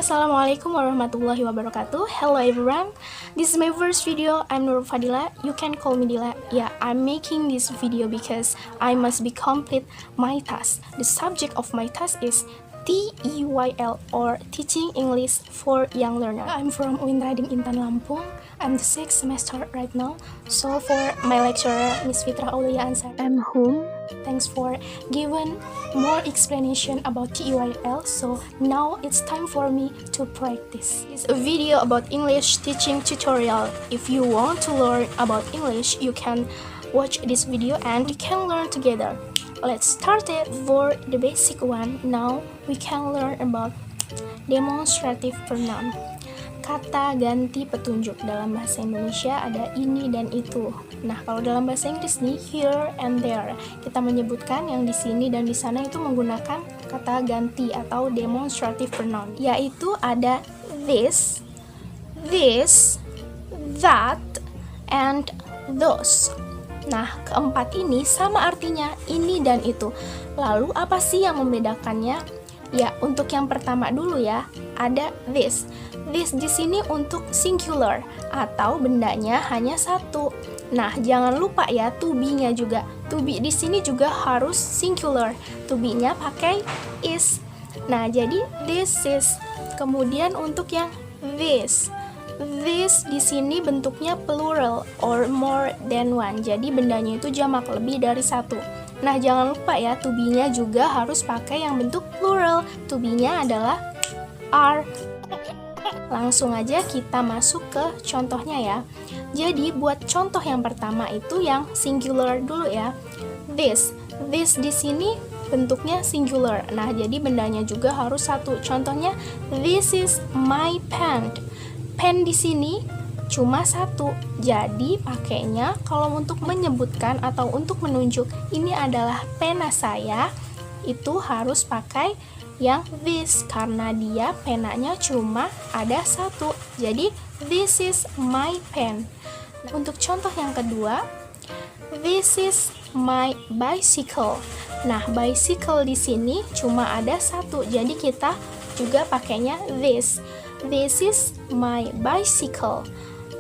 Assalamualaikum warahmatullahi wabarakatuh. Hello everyone, this is my first video. I'm Nur Fadila, you can call me Dila. Yeah, I'm making this video because I must be complete my task. The subject of my task is TEYL or Teaching English for Young Learner. I'm from UIN Rading Intan Lampung. I'm the 6th semester right now. So for my lecturer, Miss Fitra Aulia Ansar, I'm home. Thanks for giving more explanation about TEYL. So now it's time for me to practice. It's a video about English teaching tutorial. If you want to learn about English, you can watch this video and we can learn together. Let's start it. For the basic one, now we can learn about demonstrative pronoun. Kata ganti petunjuk. Dalam bahasa Indonesia ada ini dan itu. Nah, kalau dalam bahasa Inggris nih, here and there. Kita menyebutkan yang di sini dan di sana itu menggunakan kata ganti atau demonstrative pronoun. Yaitu ada this, that, and those. Nah, keempat ini sama artinya ini dan itu. Lalu apa sih yang membedakannya? Ya, untuk yang pertama dulu ya, ada this. This di sini untuk singular atau bendanya hanya satu. Nah, jangan lupa ya to be-nya juga. To be di sini juga harus singular. To be-nya pakai is. Nah, jadi this is. Kemudian untuk yang this di sini bentuknya plural or more than one. Jadi bendanya itu jamak, lebih dari satu. Nah, jangan lupa ya to be-nya juga harus pakai yang bentuk plural. To be-nya adalah are. Langsung aja kita masuk ke contohnya ya. Jadi buat contoh yang pertama itu yang singular dulu ya. This di sini bentuknya singular. Nah, jadi bendanya juga harus satu. Contohnya, this is my pen. Pen di sini cuma satu. Jadi pakainya kalau untuk menyebutkan atau untuk menunjuk ini adalah pena saya, itu harus pakai yang this karena dia penanya cuma ada satu. Jadi this is my pen. Untuk contoh yang kedua, this is my bicycle. Nah, bicycle di sini cuma ada satu. Jadi kita juga pakainya this. This is my bicycle.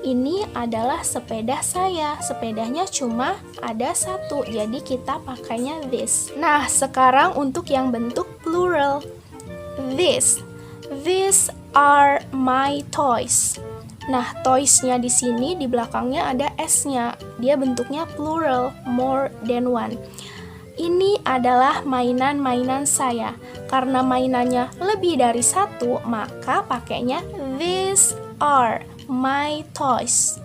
Ini adalah sepeda saya. Sepedanya cuma ada satu. Jadi kita pakainya this. Nah, sekarang untuk yang bentuk plural. These are my toys. Nah, toys-nya di sini di belakangnya ada s-nya. Dia bentuknya plural, more than one. Ini adalah mainan-mainan saya. Karena mainannya lebih dari satu, maka pakainya these are my toys.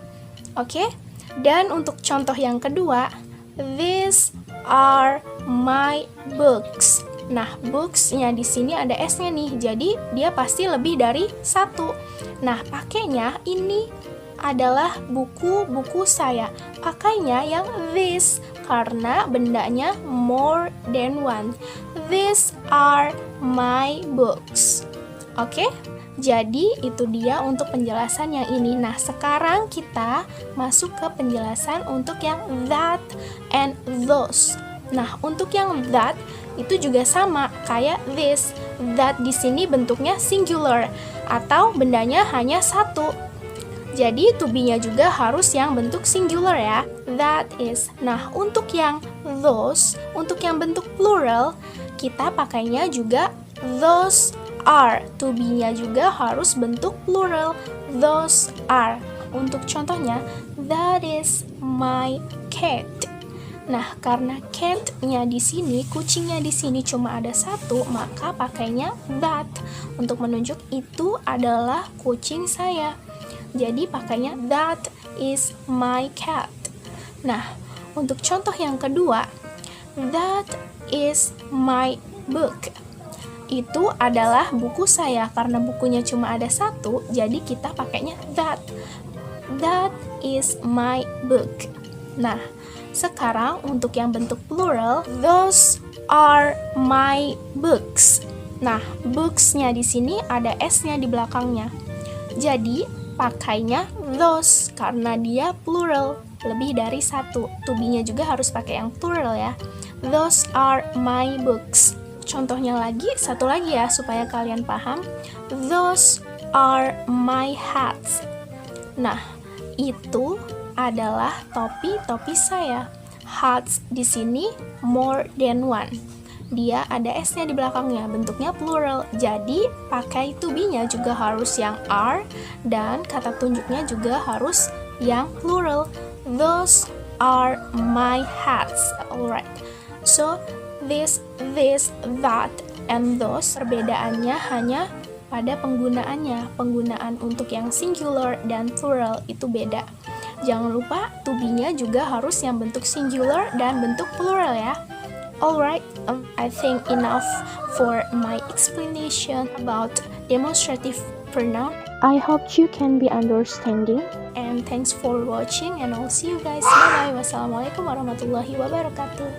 Oke? Dan untuk contoh yang kedua, these are my books. Nah, books-nya di sini ada s-nya nih. Jadi dia pasti lebih dari satu. Nah, pakainya ini adalah buku-buku saya. Pakainya yang this karena bendanya more than one. These are my books. Oke? Jadi itu dia untuk penjelasan yang ini. Nah, sekarang kita masuk ke penjelasan untuk yang that and those. Nah, untuk yang that itu juga sama kayak this. That di sini bentuknya singular atau bendanya hanya satu. Jadi to be-nya juga harus yang bentuk singular ya. That is. Nah, untuk yang those, untuk yang bentuk plural, kita pakainya juga those are. To be-nya juga harus bentuk plural. Those are. Untuk contohnya, that is my cat. Nah, karena cat-nya di sini, kucingnya di sini cuma ada satu, maka pakainya that untuk menunjuk itu adalah kucing saya. Jadi pakainya that is my cat. Nah, untuk contoh yang kedua, that is my book. Itu adalah buku saya. Karena bukunya cuma ada satu, jadi kita pakainya that. That is my book. Nah, sekarang untuk yang bentuk plural, those are my books. Nah, books-nya di sini ada s-nya di belakangnya. Jadi pakainya those karena dia plural, lebih dari satu. To be-nya juga harus pakai yang plural ya. Those are my books. contohnya lagi, satu lagi ya supaya kalian paham. Those are my hats. Nah, itu adalah topi-topi saya. Hats di sini more than one. Dia ada S-nya di belakangnya, bentuknya plural. Jadi, pakai to be-nya juga harus yang are dan kata tunjuknya juga harus yang plural. Those are my hats. Alright. So, this, that, and those perbedaannya hanya pada penggunaannya. Penggunaan untuk yang singular dan plural itu beda. Jangan lupa to be-nya juga harus yang bentuk singular dan bentuk plural ya. Alright, I think enough for my explanation about demonstrative pronoun. I hope you can be understanding. And thanks for watching and I'll see you guys. Bye bye. Wassalamualaikum warahmatullahi wabarakatuh.